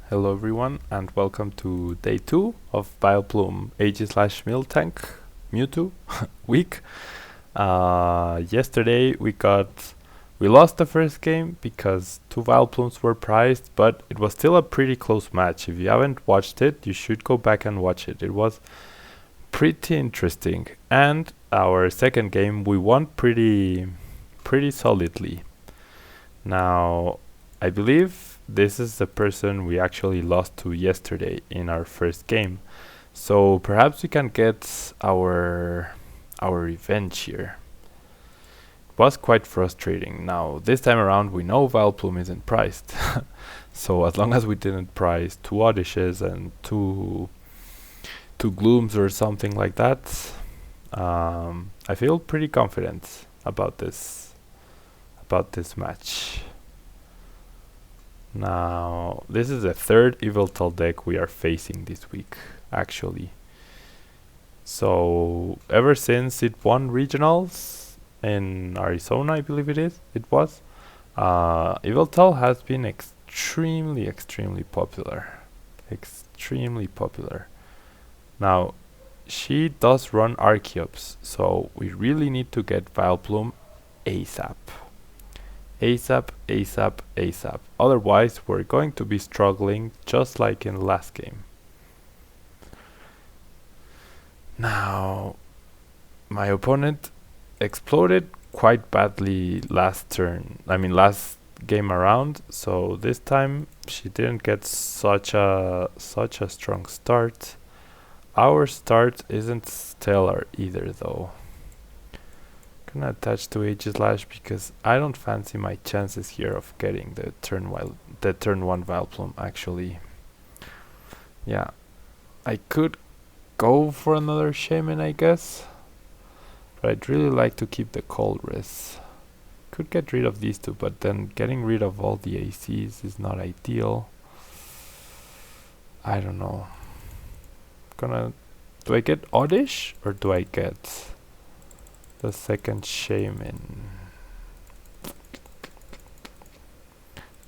Hello everyone and welcome to day 2 of Vileplume Aegislash Miltank Mewtwo week. Yesterday we lost the first game because 2 Vileplumes were prized, but it was still a pretty close match. If you haven't watched it, you should go back and watch it. It was pretty interesting, and our second game we won pretty solidly. Now I believe this is the person we actually lost to yesterday in our first game, so perhaps we can get our revenge here. It was quite frustrating. Now this time around we know Vileplume isn't prized, so as long as we didn't prize 2 Oddishes and two Glooms or something like that, I feel pretty confident about this match. Now, this is the third Yveltal deck we are facing this week, actually. So, ever since it won regionals in Arizona, I believe it was, Yveltal has been extremely popular. Extremely popular. Now, she does run Archeops, so we really need to get Vileplume ASAP. ASAP. Otherwise, we're going to be struggling just like in the last game. Now, my opponent exploded quite badly last game around, so this time she didn't get such a strong start. Our start isn't stellar either though. Gonna attach to Aegislash because I don't fancy my chances here of getting the turn 1 Vileplume actually. Yeah, I could go for another Shaymin, I guess, but I'd really like to keep the Colress. Could get rid of these two, but then getting rid of all the ACs is not ideal. I don't know. Do I get Oddish or do I get the second Shaymin?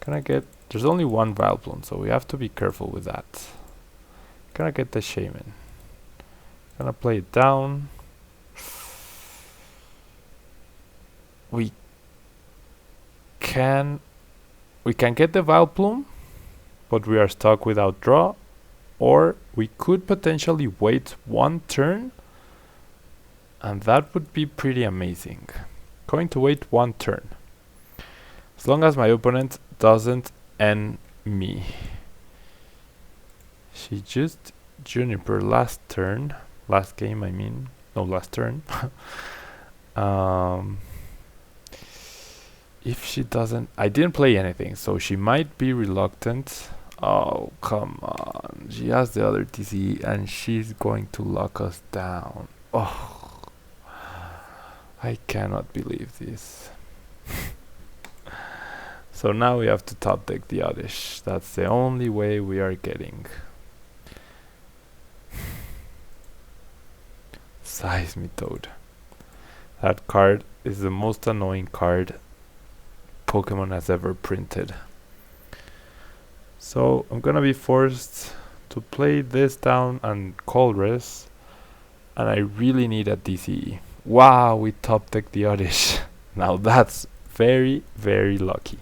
There's only one Vileplume, so we have to be careful with that. Gonna get the Shaymin. Gonna play it down. We can get the Vileplume, but we are stuck without draw, or we could potentially wait one turn, and that would be pretty amazing. Going to wait one turn. As long as my opponent doesn't end me. She just Juniper last turn. Last game, I mean. No, last turn. If she doesn't... I didn't play anything, so she might be reluctant. Oh, come on. She has the other TCG and she's going to lock us down. Oh, I cannot believe this. So now we have to top deck the Oddish. That's the only way we are getting. Seismitoad. That card is the most annoying card Pokemon has ever printed. So I'm gonna be forced to play this down and Colress, and I really need a DCE. Wow, we top deck the Oddish. Now that's very lucky.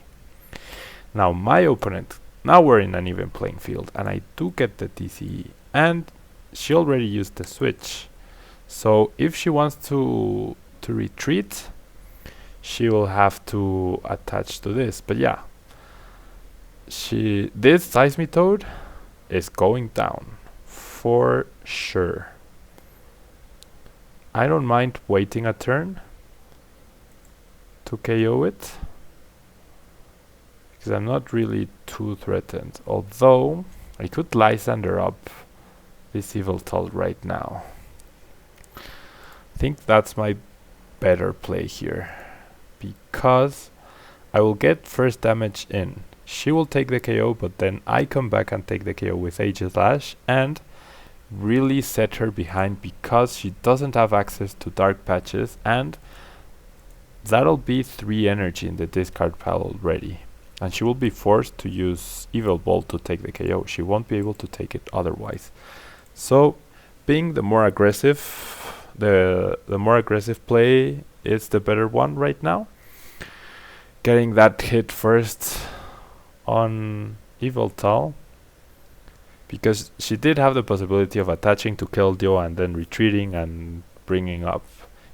Now my opponent, now we're in an even playing field, and I do get the DCE, and she already used the switch. So if she wants to retreat, she will have to attach to this. But yeah, this Seismitoad is going down for sure. I don't mind waiting a turn to KO it, because I'm not really too threatened. Although I could Lysander up this Yveltal right now. I think that's my better play here, because I will get first damage in. She will take the KO, but then I come back and take the KO with Aegislash and really set her behind, because she doesn't have access to dark patches, and that'll be 3 energy in the discard pile already. And she will be forced to use Evil Bolt to take the KO. She won't be able to take it otherwise. So, being the more aggressive, the more aggressive play is the better one right now. Getting that hit first on Yveltal, because she did have the possibility of attaching to Keldeo and then retreating and bringing up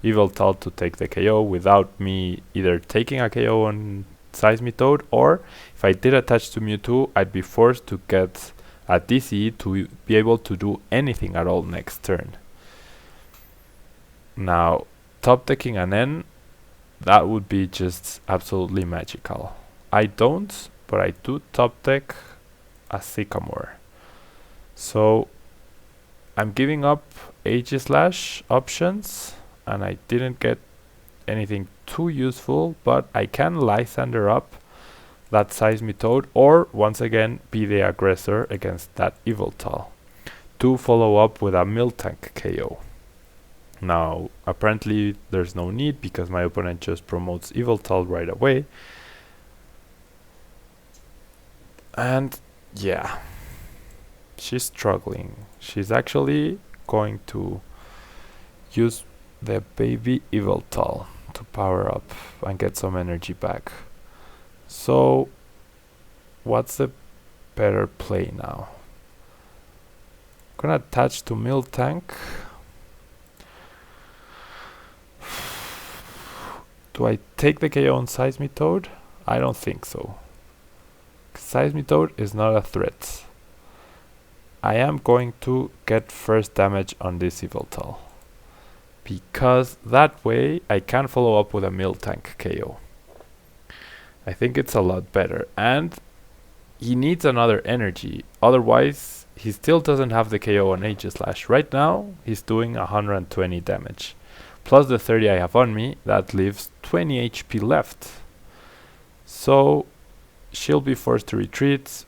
Yveltal to take the KO without me either taking a KO on Seismitoad, or if I did attach to Mewtwo, I'd be forced to get a DCE to be able to do anything at all next turn. Now, top decking an N, that would be just absolutely magical. I don't, but I do top deck a Sycamore. So I'm giving up Aegislash options, and I didn't get anything too useful, but I can Lysander up that Seismitoad, or once again be the aggressor against that Yveltal to follow up with a Miltank KO. Now, apparently there's no need because my opponent just promotes Yveltal right away. And yeah, she's struggling. She's actually going to use the baby Yveltal to power up and get some energy back. So, what's the better play now? I'm gonna attach to Miltank. Do I take the KO on Seismitoad? I don't think so. Seismitoad is not a threat. I am going to get first damage on this Yveltal, because that way I can follow up with a Miltank KO. I think it's a lot better, and he needs another energy, otherwise he still doesn't have the KO on Aegislash. Right now he's doing 120 damage. Plus the 30 I have on me, that leaves 20 HP left. So she'll be forced to retreat,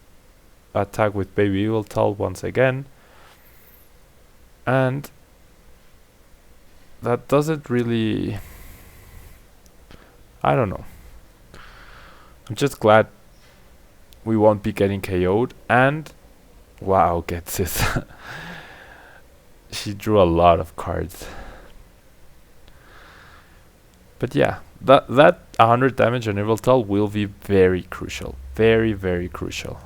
attack with baby Yveltal once again, and that doesn't really, I don't know. I'm just glad we won't be getting KO'd, and wow, gets it. She drew a lot of cards. But yeah, that 100 damage on Yveltal will be very crucial. Very, very crucial.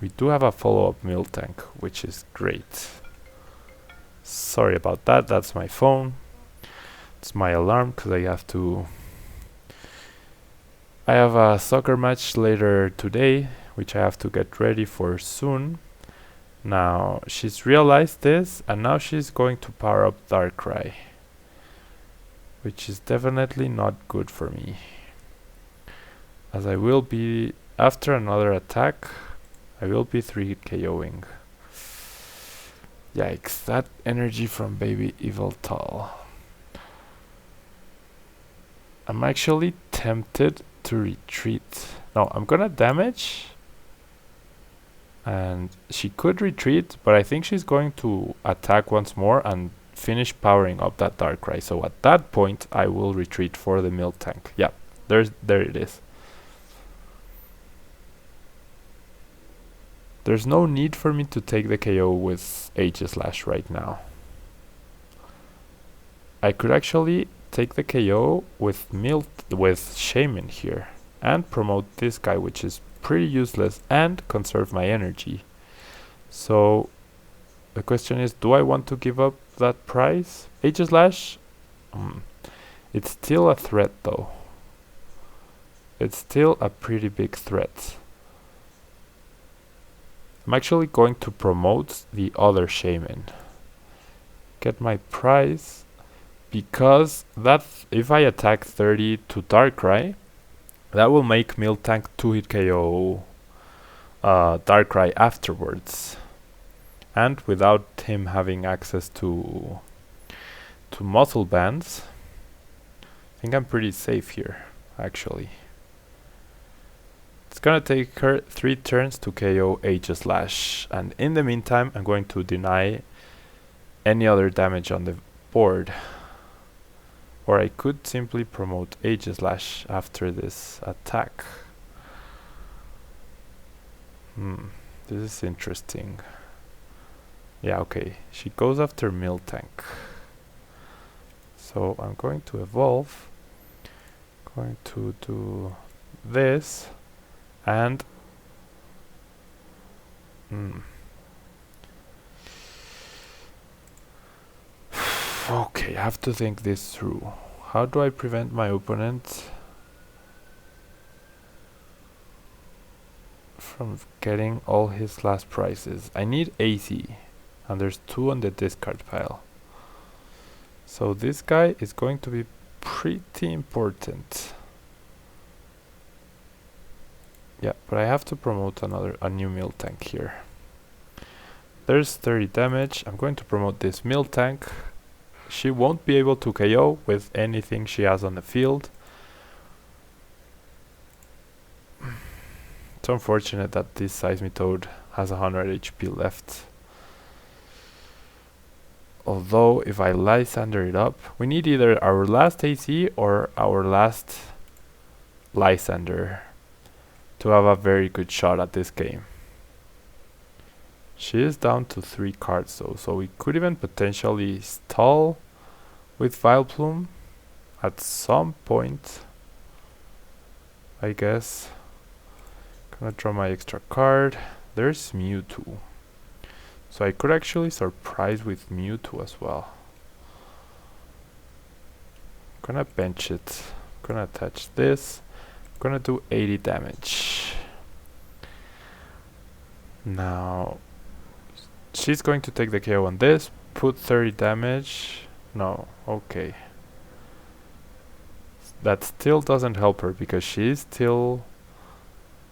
We do have a follow-up Miltank, which is great. Sorry about that, that's my phone. It's my alarm because I have a soccer match later today, which I have to get ready for soon. Now, she's realized this, and now she's going to power up Darkrai, which is definitely not good for me, as I will be, after another attack, I will be 3 KOing. Yikes, that energy from baby Yveltal. I'm actually tempted to retreat. No, I'm gonna damage, and she could retreat, but I think she's going to attack once more and finish powering up that Darkrai. So at that point I will retreat for the Miltank. Yeah, there it is. There's no need for me to take the KO with Aegislash right now. I could actually take the KO with Shaymin here and promote this guy, which is pretty useless, and conserve my energy. So the question is, do I want to give up that prize? Aegislash? It's still a threat though. It's still a pretty big threat. I'm actually going to promote the other Shaymin. Get my prize, because that if I attack 30 to Darkrai, that will make Miltank 2-hit KO Darkrai afterwards. And without him having access to muscle bands, I think I'm pretty safe here, actually. It's gonna take her 3 turns to KO Aegislash, and in the meantime I'm going to deny any other damage on the board. Or I could simply promote Aegislash after this attack. This is interesting. Yeah, okay. She goes after Miltank. So I'm going to evolve. Going to do this. And... okay, I have to think this through. How do I prevent my opponent from getting all his last prizes? I need AC, and there's 2 on the discard pile. So this guy is going to be pretty important. Yeah, but I have to promote a new Miltank here. There's 30 damage. I'm going to promote this Miltank. She won't be able to KO with anything she has on the field. It's unfortunate that this Seismitoad has 100 HP left. Although, if I Lysander it up, we need either our last AC or our last Lysander to have a very good shot at this game. She is down to 3 cards though, so we could even potentially stall with Vileplume at some point, I guess. Gonna draw my extra card. There's Mewtwo. So I could actually surprise with Mewtwo as well. Gonna bench it. Gonna attach this. Gonna do 80 damage. Now she's going to take the KO on this. Put 30 damage. No, okay. That still doesn't help her because she's still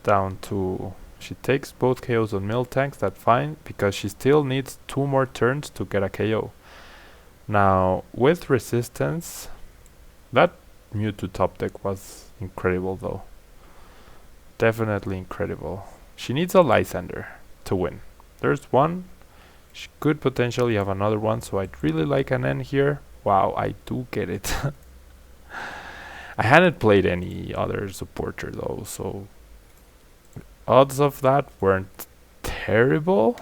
down to... She takes both KOs on Miltanks, that's fine, because she still needs 2 more turns to get a KO. Now, with resistance, that Mewtwo top deck was incredible though. Definitely incredible. She needs a Lysander to win. There's one. She could potentially have another one, so I'd really like an N here. Wow, I do get it. I hadn't played any other supporter though, so odds of that weren't terrible.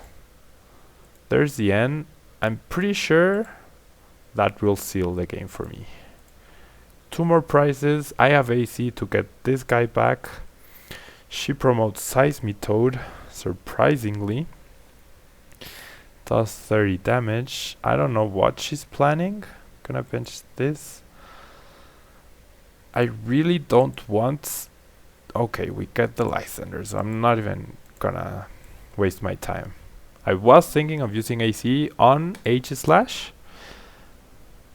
There's the N. I'm pretty sure that will seal the game for me. 2 more prizes. I have AC to get this guy back. She promotes Seismitoad, surprisingly. Does 30 damage. I don't know what she's planning. Gonna bench this. I really don't want... Okay, we get the Lysander, so I'm not even gonna waste my time. I was thinking of using AC on Aegislash,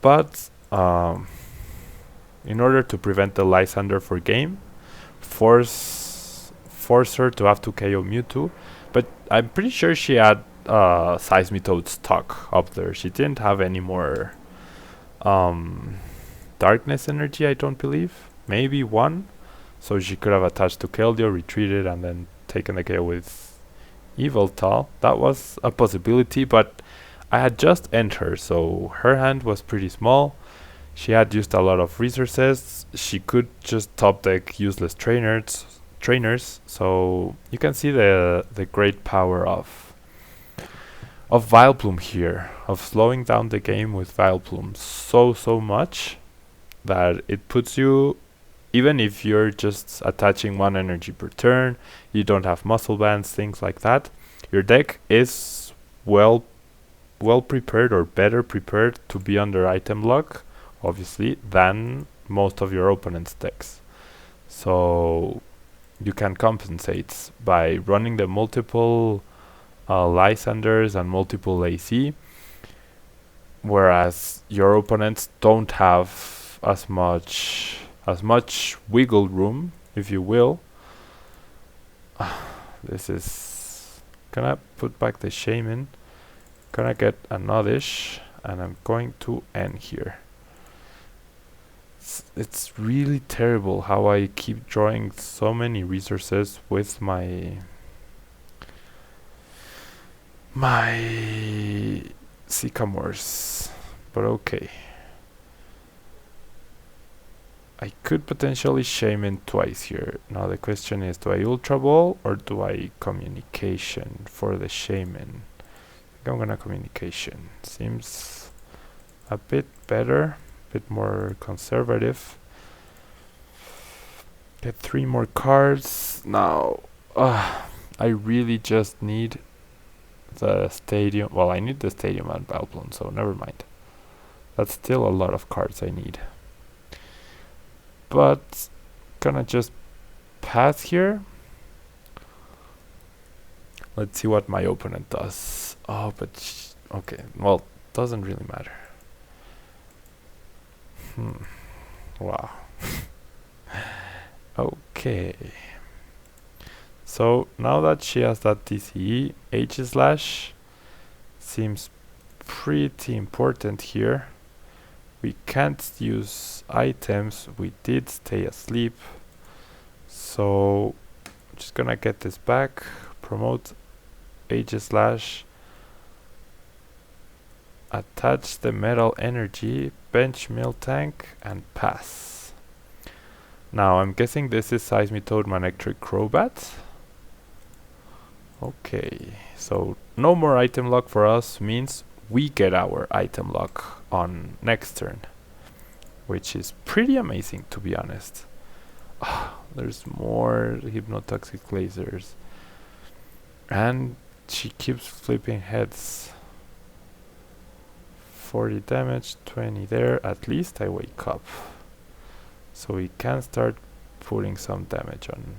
but in order to prevent the Lysander for game, force her to have to KO Mewtwo. But I'm pretty sure she had Seismitoad stock up there. She didn't have any more darkness energy, I don't believe. Maybe 1. So she could have attached to Keldeo, retreated, and then taken the KO with Yveltal. That was a possibility, but I had just entered her, so her hand was pretty small. She had used a lot of resources. She could just top deck useless trainers. So you can see the great power of Vileplume here, of slowing down the game with Vileplume so much that it puts you, even if you're just attaching 1 energy per turn, you don't have muscle bands, things like that, your deck is well prepared or better prepared to be under item lock, obviously, than most of your opponent's decks. So you can compensate by running the multiple Lysanders and multiple AC, whereas your opponents don't have as much wiggle room, if you will. This is... Gonna put back the Shaymin. Gonna get an Oddish, and I'm going to end here. It's really terrible how I keep drawing so many resources with my Sycamores, but okay. I could potentially Shaymin twice here. Now the question is, do I Ultra Ball or do I Communication for the Shaymin? I think I'm gonna Communication. Seems a bit better, a bit more conservative. Get 3 more cards. Now, I really just need the stadium. Well, I need the stadium and Vileplume, so never mind. That's still a lot of cards I need. But gonna just pass here. Let's see what my opponent does. Oh, but okay. Well, doesn't really matter. Wow. Okay. So now that she has that TCE, Aegislash seems pretty important here. We can't use items. We did stay asleep. So I'm just gonna get this back. Promote Aegislash. Attach the metal energy. Bench Miltank and pass. Now I'm guessing this is Seismitoad Manectric Crobat. Okay, so no more item lock for us means we get our item lock on next turn, which is pretty amazing, to be honest. There's more hypnotoxic lasers, and she keeps flipping heads. 40 damage, 20 there. At least I wake up, so we can start putting some damage on.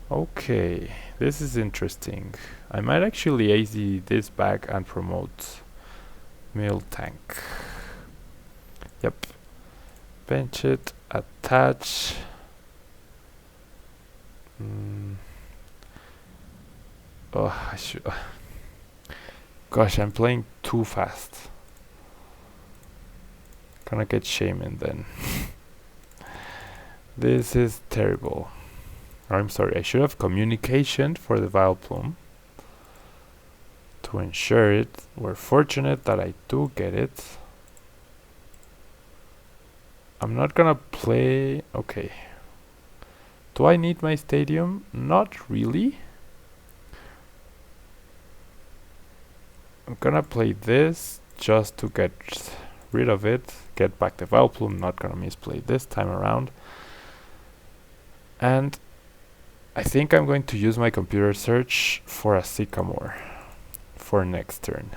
Okay, this is interesting. I might actually AZ this back and promote Miltank. Yep. Bench it, attach. Oh, I should. Gosh, I'm playing too fast. Gonna get Shaymin then. This is terrible. I'm sorry, I should have Communication for the Vileplume to ensure it. We're fortunate that I do get it. I'm not gonna play. Okay. Do I need my stadium? Not really. I'm gonna play this just to get rid of it. Get back the Vileplume. Not gonna misplay this time around. And I think I'm going to use my computer search for a Sycamore for next turn.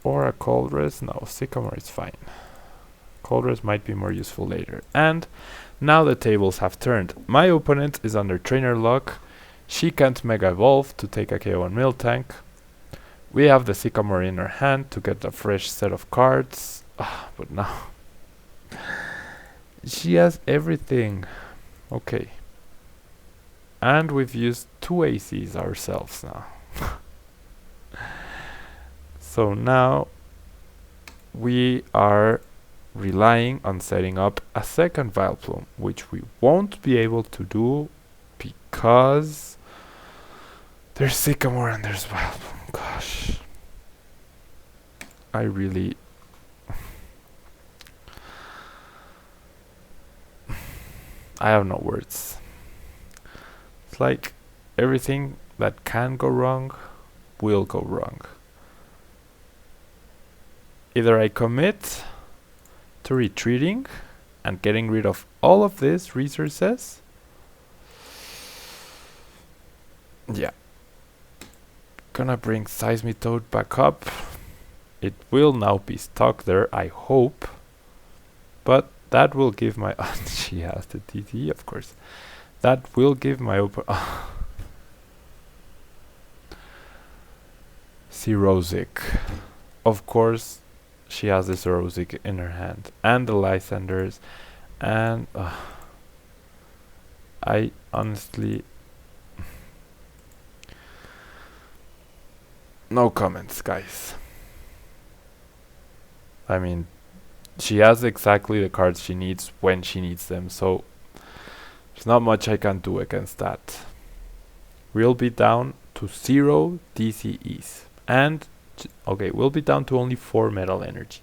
Or a Coldress. No, Sycamore is fine. Coldress might be more useful later. And now the tables have turned. My opponent is under trainer lock. She can't Mega Evolve to take a KO on Miltank. We have the Sycamore in her hand to get a fresh set of cards. But now she has everything. Okay. And we've used 2 ACs ourselves now. So now we are relying on setting up a second Vileplume, which we won't be able to do because there's Sycamore and there's Vileplume. Gosh. I really... I have no words. It's like everything that can go wrong will go wrong. Either I commit to retreating and getting rid of all of these resources. Yeah. Gonna bring Seismitoad back up. It will now be stuck there, I hope. But that will give my... she has the TT, of course. That will give my Xerosic. Of course, she has the Xerosic in her hand. And the Lysanders. And... I honestly... no comments, guys. I mean... she has exactly the cards she needs when she needs them, so there's not much I can do against that. We'll be down to 0 DCEs. And, okay, we'll be down to only 4 metal energy.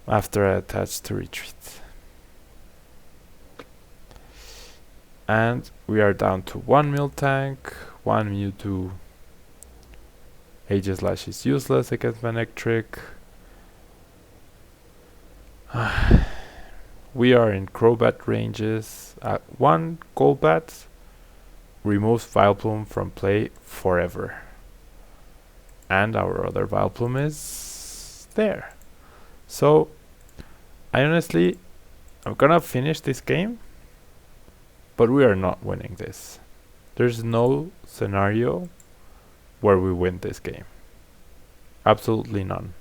after I attach to retreat. And we are down to 1 Miltank, 1 Mewtwo. Aegislash is useless against Manectric. We are in Crobat ranges. 1 Golbat removes Vileplume from play forever. And our other Vileplume is there. So, I'm gonna finish this game, but we are not winning this. There's no scenario where we win this game. Absolutely none.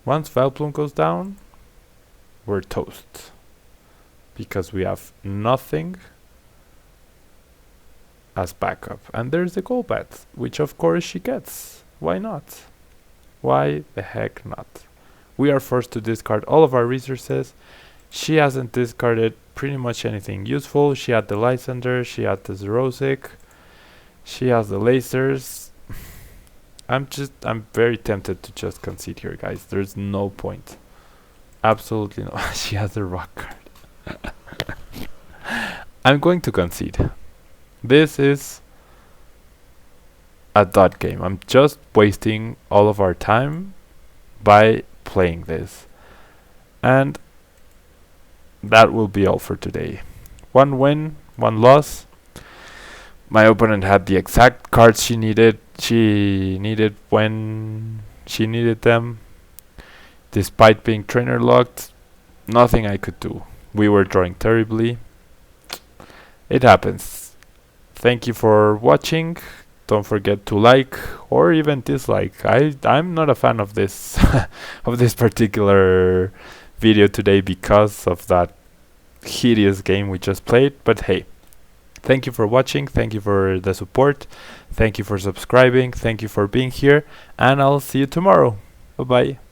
Once Vileplume goes down, we're toast. Because we have nothing as backup. And there's the Golbat, which of course she gets. Why not? Why the heck not? We are forced to discard all of our resources. She hasn't discarded pretty much anything useful. She had the Lysander, she had the Zerosic, she has the lasers. I'm very tempted to just concede here, guys. There's no point. Absolutely no. She has a rock card. I'm going to concede. This is a dot game. I'm just wasting all of our time by playing this. And that will be all for today. 1 win, 1 loss. My opponent had the exact cards she needed. She needed when she needed them. Despite being trainer locked, nothing I could do. We were drawing terribly. It happens. Thank you for watching. Don't forget to like or even dislike. I'm not a fan of this of this particular video today because of that hideous game we just played. But hey, thank you for watching. Thank you for the support. Thank you for subscribing. Thank you for being here. And I'll see you tomorrow. Bye bye.